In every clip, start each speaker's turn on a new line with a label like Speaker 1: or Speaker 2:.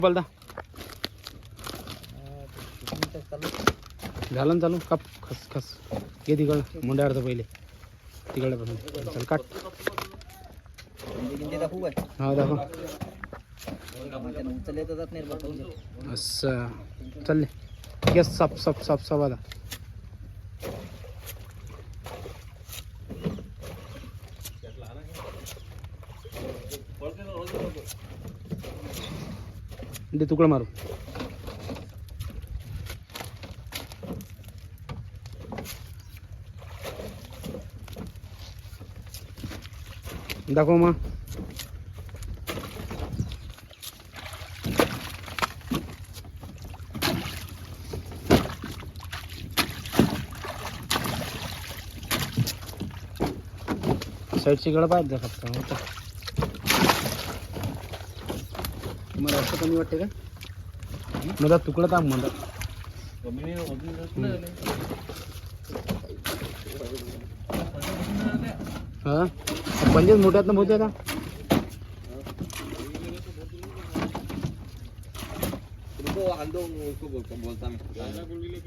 Speaker 1: बोलता झालं ना चालू काप खस खस ये तिकडं मुंड्या अर्ध पहिले तिकडल्यापासून चल काट हा दाखव असं चालले गॅस साप साप साप साप आता दे तुकडं मारू दाखव मग साईडची गळ पाहिजे फक्त मला असं कमी वाटते का मला तुकडा ताप म्हणतात हा पंजेच मोठ्यात ना बहुते आता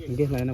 Speaker 1: घे नाही ना